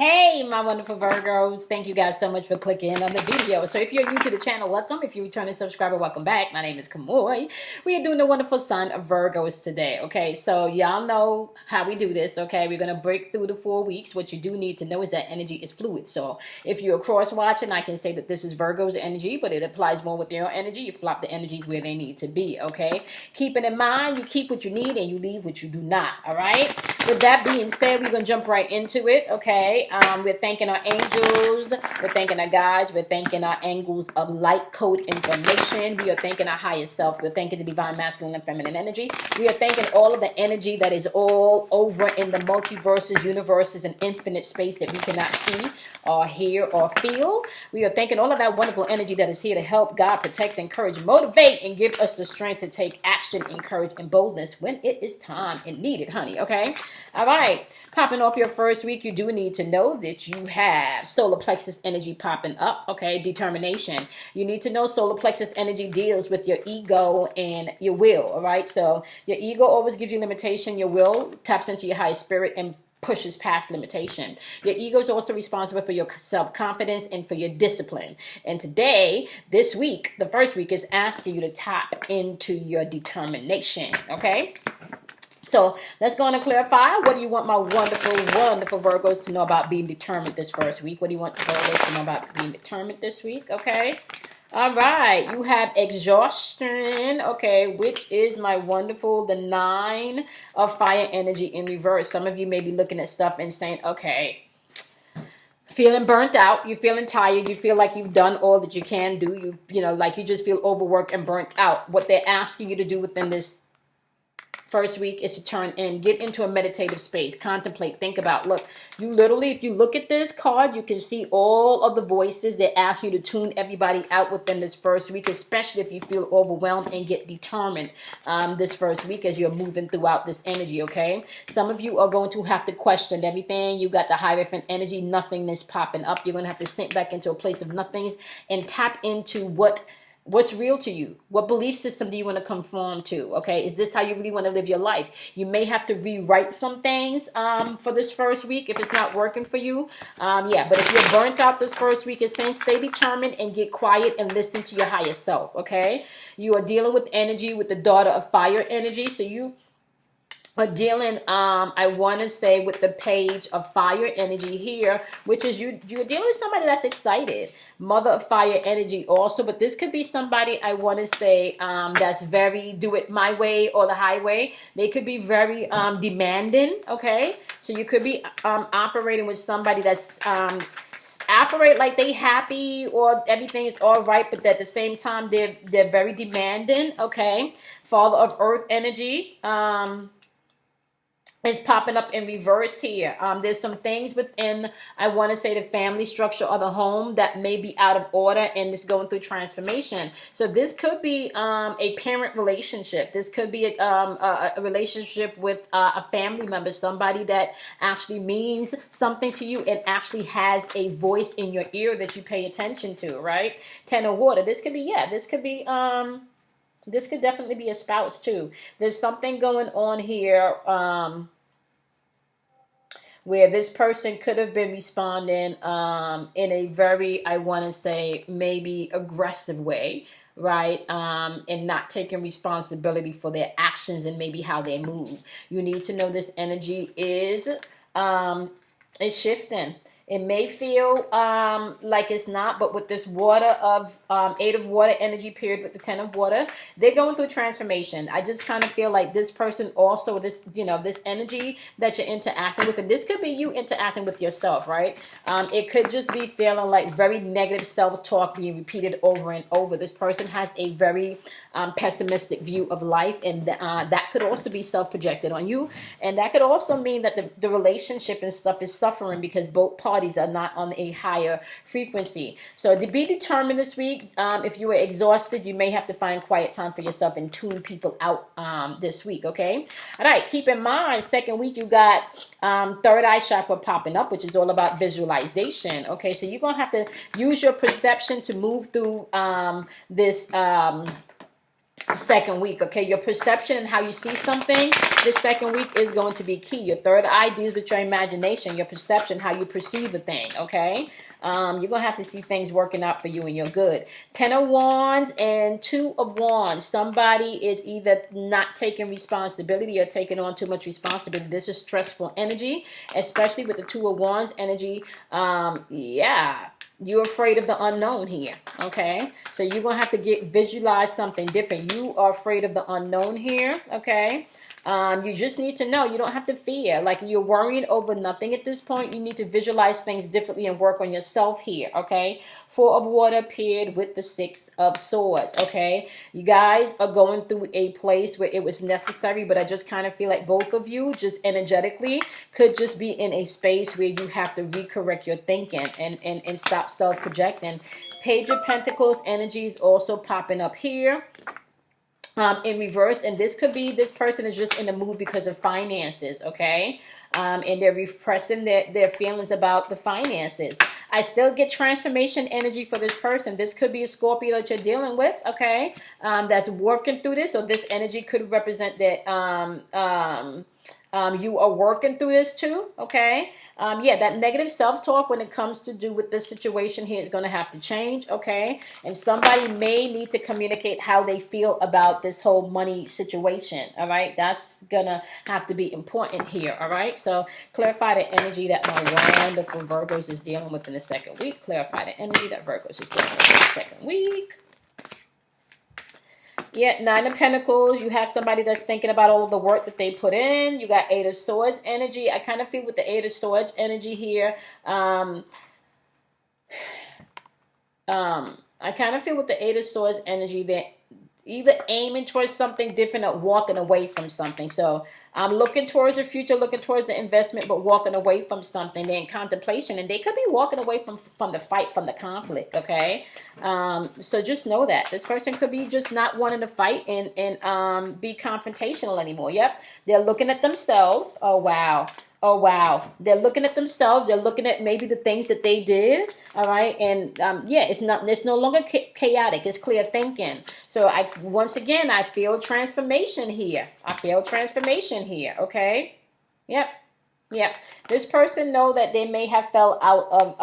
Hey, my wonderful Virgos. Thank you guys so much for clicking on the video. So if you're new to the channel, welcome. If you're a returning subscriber, welcome back. My name is Cosmo. We are doing the wonderful sign of Virgos today, okay? So y'all know how we do this, okay? We're going to break through the 4 weeks. What you do need to know is that energy is fluid. So if you're cross-watching, I can say that this is Virgo's energy, but it applies more with your energy. You flop the energies where they need to be, okay? Keeping in mind, you keep what you need and you leave what you do not, all right? With that being said, we're going to jump right into it, okay? We're thanking our angels, we're thanking our guides, we're thanking our angles of light code information, we are thanking our higher self, we're thanking the divine masculine and feminine energy, we are thanking all of the energy that is all over in the multiverses, universes, and infinite space that we cannot see or hear or feel. We are thanking all of that wonderful energy that is here to help, guide, protect, encourage, motivate, and give us the strength to take action, encourage, and boldness when it is time and needed, honey, okay? All right, popping off your first week, you do need to know that you have solar plexus energy popping up, okay? Determination. You need to know solar plexus energy deals with your ego and your will, all right? So your ego always gives you limitation. Your will taps into your higher spirit and pushes past limitation. Your ego is also responsible for your self-confidence and for your discipline. And today, this week, the first week, is asking you to tap into your determination, okay? So let's go on and clarify. What do you want my wonderful, wonderful Virgos to know about being determined this first week? What do you want the Virgos to know about being determined this week? Okay. All right. You have exhaustion. Okay. Which is my wonderful, the 9 of fire energy in reverse. Some of you may be looking at stuff and saying, okay, feeling burnt out, you're feeling tired, you feel like you've done all that you can do, you know, like you just feel overworked and burnt out. What they're asking you to do within this first week is to turn in, get into a meditative space, contemplate, think about. Look, you literally, if you look at this card, you can see all of the voices that ask you to tune everybody out within this first week, especially if you feel overwhelmed and get determined this first week as you're moving throughout this energy, okay? Some of you are going to have to question everything. You got the Hierophant energy, nothingness popping up. You're going to have to sink back into a place of nothingness and tap into what's real to you. What belief system do you want to conform to? Okay, is this how you really want to live your life? You may have to rewrite some things for this first week if it's not working for you. Yeah, but if you're burnt out this first week, it's saying stay determined and get quiet and listen to your higher self. Okay, you are dealing with energy with the daughter of fire energy, so you are dealing, I want to say, with the page of fire energy here, which is you're dealing with somebody that's excited. Mother of fire energy also, but this could be somebody, I want to say, that's very do it my way or the highway. They could be very demanding, okay? So you could be operating with somebody that's operate like they happy or everything is all right, but at the same time, they're very demanding, okay? Father of earth energy, is popping up in reverse here. There's some things within, I want to say, the family structure or the home that may be out of order and it's going through transformation. So this could be a parent relationship. This could be a relationship with a family member, somebody that actually means something to you and actually has a voice in your ear that you pay attention to, right? 10 of water. This could be, yeah, this could be, this could definitely be a spouse too. There's something going on here where this person could have been responding in a very, I want to say, maybe aggressive way, right? And not taking responsibility for their actions and maybe how they move. You need to know this energy is shifting. It may feel like it's not, but with this water of 8 of water energy period with the 10 of water, they're going through transformation. I just kind of feel like this person also, this, you know, this energy that you're interacting with, and this could be you interacting with yourself, right? It could just be feeling like very negative self-talk being repeated over and over. This person has a very pessimistic view of life, and that could also be self-projected on you. And that could also mean that the relationship and stuff is suffering because both parties are not on a higher frequency. So to be determined this week, if you were exhausted, you may have to find quiet time for yourself and tune people out this week, okay? All right, keep in mind, second week you got third eye chakra popping up, which is all about visualization, okay? So you're going to have to use your perception to move through this second week, okay? Your perception and how you see something This second week is going to be key. Your third eye deals with your imagination, your perception, how you perceive a thing, okay? You're going to have to see things working out for you and you're good. 10 of Wands and 2 of Wands. Somebody is either not taking responsibility or taking on too much responsibility. This is stressful energy, especially with the 2 of Wands energy. Yeah. You're afraid of the unknown here, okay? So you're going to have to visualize something different. You are afraid of the unknown here, okay? You just need to know. You don't have to fear. Like, you're worrying over nothing at this point. You need to visualize things differently and work on yourself here, okay? 4 of Water appeared with the 6 of Swords, okay? You guys are going through a place where it was necessary, but I just kind of feel like both of you, just energetically, could just be in a space where you have to recorrect your thinking and stop self-projecting. Page of Pentacles energy is also popping up here. In reverse, and this could be this person is just in the mood because of finances, okay? And they're repressing their feelings about the finances. I still get transformation energy for this person. This could be a Scorpio that you're dealing with, okay? That's working through this, or this energy could represent that you are working through this too, okay? Yeah, that negative self-talk when it comes to do with this situation here is going to have to change, okay? And somebody may need to communicate how they feel about this whole money situation, all right? That's going to have to be important here, all right? So clarify the energy that my wonderful Virgos is dealing with in the second week. Clarify the energy that Virgos is dealing with in the second week. Yeah, 9 of Pentacles. You have somebody that's thinking about all of the work that they put in. You got 8 of Swords energy. I kind of feel with the 8 of Swords energy here. I kind of feel with the 8 of Swords energy that either aiming towards something different or walking away from something. So I'm looking towards the future, looking towards the investment, but walking away from something. They're in contemplation, and they could be walking away from the fight, from the conflict, okay? So just know that. This person could be just not wanting to fight and be confrontational anymore. Yep. They're looking at themselves. Oh, wow. Oh, wow. They're looking at themselves. They're looking at maybe the things that they did. All right. And yeah, it's no longer chaotic. It's clear thinking. So once again, I feel transformation here. I feel transformation here. Okay. Yep. Yep. This person know that they may have fell out of,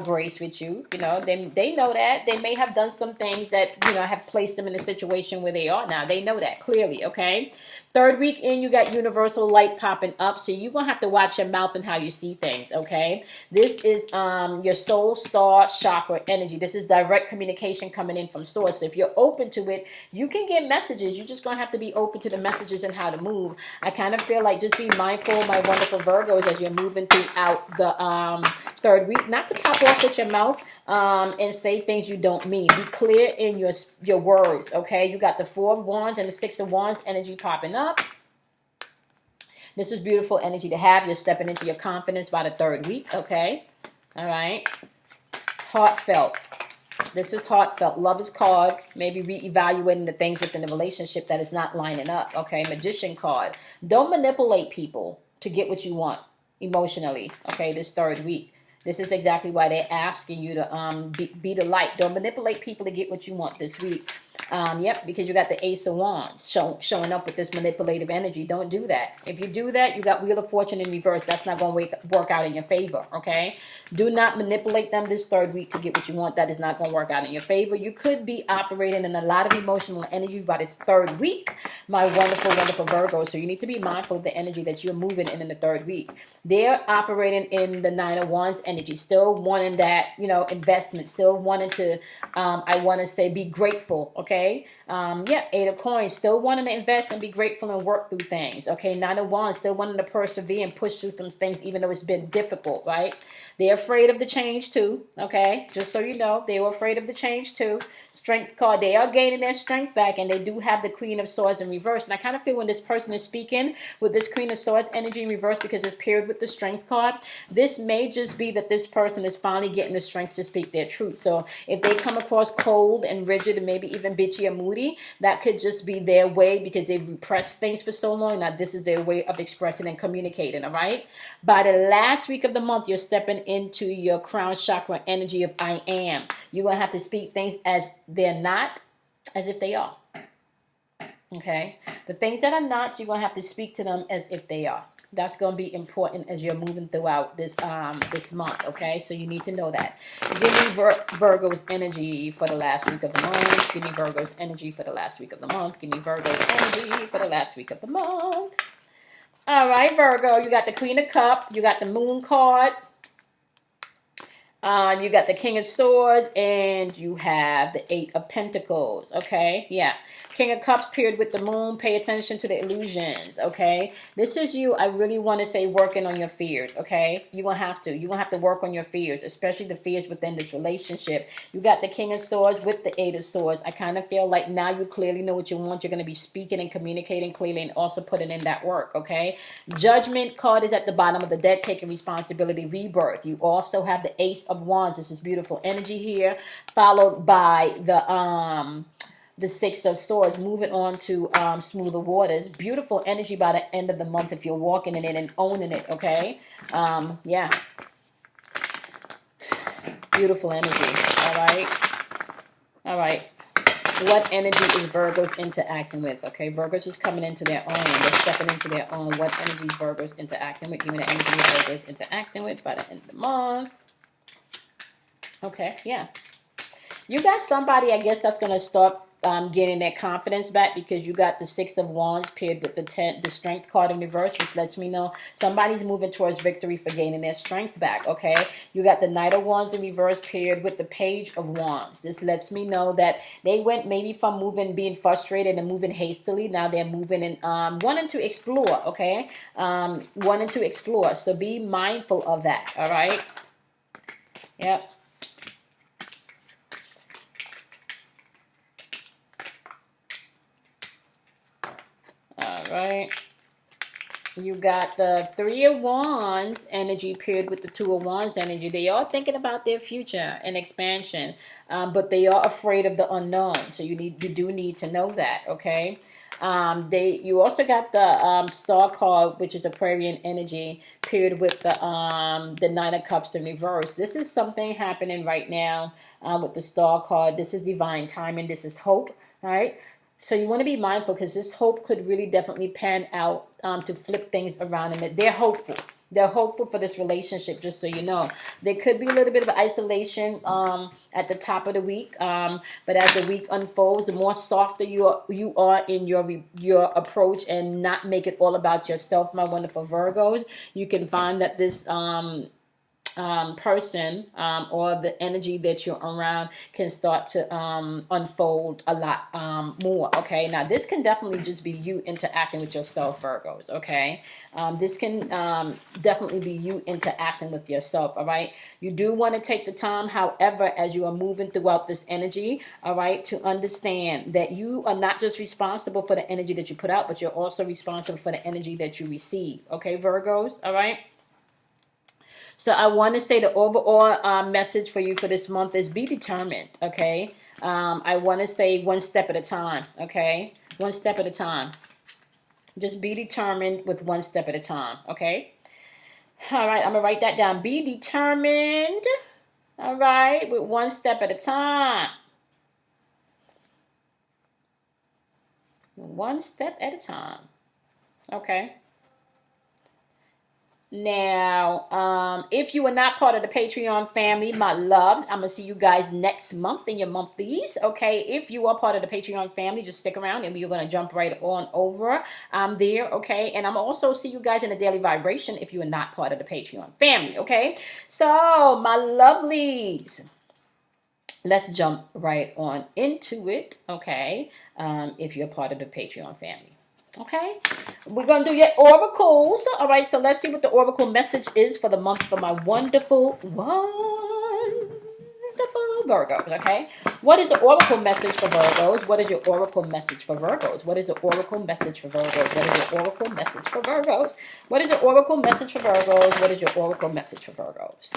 grace with you. You know, they know that. They may have done some things that, you know, have placed them in the situation where they are now. They know that clearly, okay? Third week in, you got universal light popping up, so you're going to have to watch your mouth and how you see things, okay? This is your soul star chakra energy. This is direct communication coming in from source. So if you're open to it, you can get messages. You're just going to have to be open to the messages and how to move. I kind of feel like just be mindful, my wonderful Virgos, as you're moving throughout the third week, not to pop off with your mouth and say things you don't mean. Be clear in your words, okay? You got the 4 of Wands and the 6 of Wands energy popping up. This is beautiful energy to have. You're stepping into your confidence by the third week, okay? All right. Heartfelt. This is heartfelt. Love is card. Maybe reevaluating the things within the relationship that is not lining up, okay? Magician card. Don't manipulate people to get what you want emotionally, okay, this third week. This is exactly why they're asking you to be the light. Don't manipulate people to get what you want this week. Yep, because you got the Ace of Wands showing up with this manipulative energy. Don't do that. If you do that, you got Wheel of Fortune in reverse. That's not going to work out in your favor, okay? Do not manipulate them this third week to get what you want. That is not going to work out in your favor. You could be operating in a lot of emotional energy by this third week, my wonderful, wonderful Virgo. So you need to be mindful of the energy that you're moving in the third week. They're operating in the 9 of Wands energy, still wanting that, you know, investment, still wanting to, I want to say, be grateful, okay? Yeah, 8 of Coins, still wanting to invest and be grateful and work through things, okay? 9 of Wands, still wanting to persevere and push through some things even though it's been difficult, right? They're afraid of the change too, okay? Just so you know, they were afraid of the change too. Strength card, they are gaining their strength back, and they do have the Queen of Swords in reverse. And I kind of feel when this person is speaking with this Queen of Swords energy in reverse, because it's paired with the Strength card, this may just be that this person is finally getting the strength to speak their truth. So if they come across cold and rigid and maybe even bitchy or moody, that could just be their way because they've repressed things for so long. Now this is their way of expressing and communicating, all right? By the last week of the month, you're stepping into your crown chakra energy of I am. You're going to have to speak things as they're not, as if they are. Okay, the things that are not, you're gonna have to speak to them as if they are. That's gonna be important as you're moving throughout this month. Okay, so you need to know that. Give me Virgo's energy for the last week of the month. Give me Virgo's energy for the last week of the month. Give me Virgo's energy for the last week of the month. All right, Virgo, you got the Queen of Cups, you got the Moon card. You got the King of Swords, and you have the Eight of Pentacles, okay? Yeah. King of Cups paired with the Moon. Pay attention to the illusions, okay? This is you, I really want to say, working on your fears, okay? You're going to have to. You're going to have to work on your fears, especially the fears within this relationship. You got the King of Swords with the Eight of Swords. I kind of feel like now you clearly know what you want. You're going to be speaking and communicating clearly and also putting in that work, okay? Judgment card is at the bottom of the deck, taking responsibility, rebirth. You also have the Ace of Wands. This is beautiful energy here, followed by the Six of Swords, moving on to smoother waters. Beautiful energy by the end of the month if you're walking in it and owning it, okay? Yeah. Beautiful energy, all right? All right. What energy is Virgos interacting with? Okay, Virgos is coming into their own. They're stepping into their own. What energy is Virgos interacting with? Give me the energy Virgos interacting with by the end of the month. Okay, yeah. You got somebody, I guess, that's going to start getting their confidence back, because you got the Six of Wands paired with the Strength card in reverse, which lets me know somebody's moving towards victory for gaining their strength back, okay? You got the Knight of Wands in reverse paired with the Page of Wands. This lets me know that they went maybe from being frustrated and moving hastily. Now they're moving and wanting to explore, okay? Wanting to explore. So be mindful of that, all right? Yep. Right, you got the Three of Wands energy paired with the Two of Wands energy. They are thinking about their future and expansion, but they are afraid of the unknown. So you do need to know that, okay? You also got the Star card, which is Aquarian energy, paired with the Nine of Cups in reverse. This is something happening right now with the Star card. This is divine timing. This is hope, all right? So you want to be mindful, because this hope could really definitely pan out to flip things around. And they're hopeful. They're hopeful for this relationship, just so you know. There could be a little bit of isolation at the top of the week. But as the week unfolds, the more softer you are in your approach and not make it all about yourself, my wonderful Virgos, you can find that this person or the energy that you're around can start to unfold a lot more, okay? Now, this can definitely just be you interacting with yourself, Virgos, okay? This can definitely be you interacting with yourself, all right? You do want to take the time, however, as you are moving throughout this energy, all right, to understand that you are not just responsible for the energy that you put out, but you're also responsible for the energy that you receive, okay, Virgos, all right? So I want to say the overall message for you for this month is be determined, okay? I want to say one step at a time, okay? One step at a time. Just be determined with one step at a time, okay? All right, I'm going to write that down. Be determined, all right, with one step at a time. One step at a time, okay? Now, if you are not part of the Patreon family, my loves, I'm going to see you guys next month in your monthlies, okay? If you are part of the Patreon family, just stick around and we're going to jump right on over there, okay? And I'm also see you guys in the Daily Vibration if you are not part of the Patreon family, okay? So, my lovelies, let's jump right on into it, okay? If you're part of the Patreon family. Okay, we're going to do your oracles. All right, so let's see what the oracle message is for the month for my wonderful Virgos, okay? What is the oracle message for Virgos? What is your oracle message for Virgos? What is the oracle message for Virgos? What is your oracle message for Virgos? What is your oracle message for Virgos? What is your oracle message for Virgos?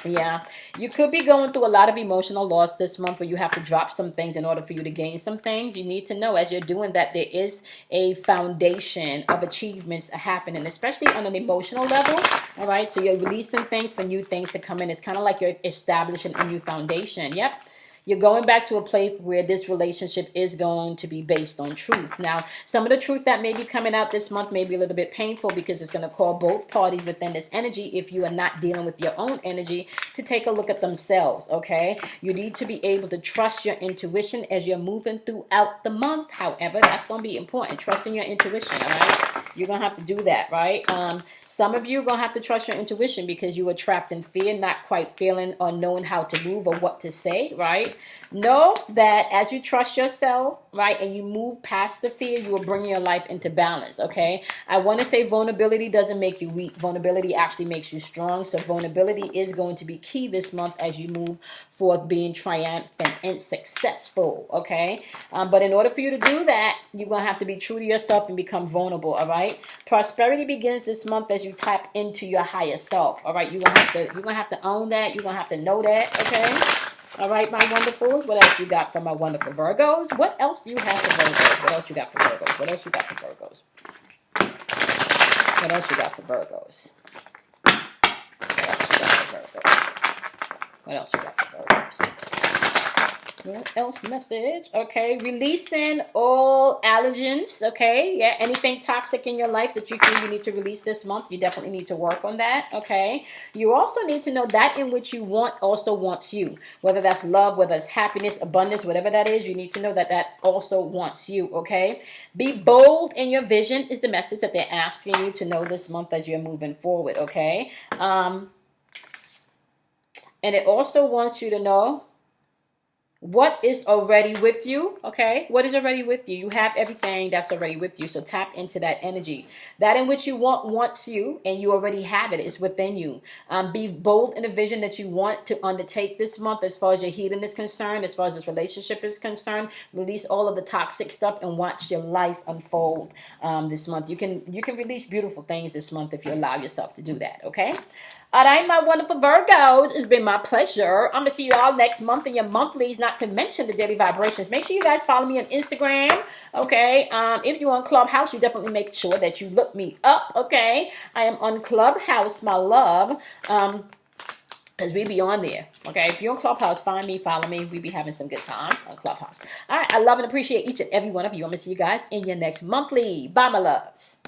Yeah, you could be going through a lot of emotional loss this month where you have to drop some things in order for you to gain some things. You need to know as you're doing that there is a foundation of achievements happening, especially on an emotional level. All right, so you're releasing things for new things to come in. It's kind of like you're establishing a new foundation. Yep. You're going back to a place where this relationship is going to be based on truth. Now, some of the truth that may be coming out this month may be a little bit painful because it's going to call both parties within this energy, if you are not dealing with your own energy, to take a look at themselves, okay? You need to be able to trust your intuition as you're moving throughout the month. However, that's going to be important. Trusting your intuition, all right? You're going to have to do that, right? Some of you are going to have to trust your intuition because you were trapped in fear, not quite feeling or knowing how to move or what to say, right? Know that as you trust yourself, right, and you move past the fear, you will bring your life into balance, okay? I want to say vulnerability doesn't make you weak. Vulnerability actually makes you strong. So vulnerability is going to be key this month as you move forth being triumphant and successful, okay? But in order for you to do that, you're going to have to be true to yourself and become vulnerable, all right? Prosperity begins this month as you tap into your higher self, all right? You're going to have to own that. You're going to have to know that, okay? All right, my wonderfuls. What else you got for my wonderful Virgos? What else do you have for Virgos? What else you got for Virgos? What else you got for Virgos? What else you got for Virgos? What else you got for Virgos? What else message? Okay, releasing all allergens, okay? Yeah, anything toxic in your life that you feel you need to release this month, you definitely need to work on that, okay? You also need to know that in which you want also wants you. Whether that's love, whether it's happiness, abundance, whatever that is, you need to know that that also wants you, okay? Be bold in your vision is the message that they're asking you to know this month as you're moving forward, okay? And it also wants you to know what is already with you, okay? What is already with you? You have everything that's already with you, so tap into that energy. That in which you want wants you, and you already have it. It's within you. Be bold in the vision that you want to undertake this month as far as your healing is concerned, as far as this relationship is concerned. Release all of the toxic stuff and watch your life unfold this month. You can release beautiful things this month if you allow yourself to do that, okay? All right, my wonderful Virgos, it's been my pleasure. I'm going to see you all next month in your monthlies, not to mention the daily vibrations. Make sure you guys follow me on Instagram, okay? If you're on Clubhouse, you definitely make sure that you look me up, okay? I am on Clubhouse, my love, because we be on there, okay? If you're on Clubhouse, find me, follow me. We be having some good times on Clubhouse. All right, I love and appreciate each and every one of you. I'm going to see you guys in your next monthly. Bye, my loves.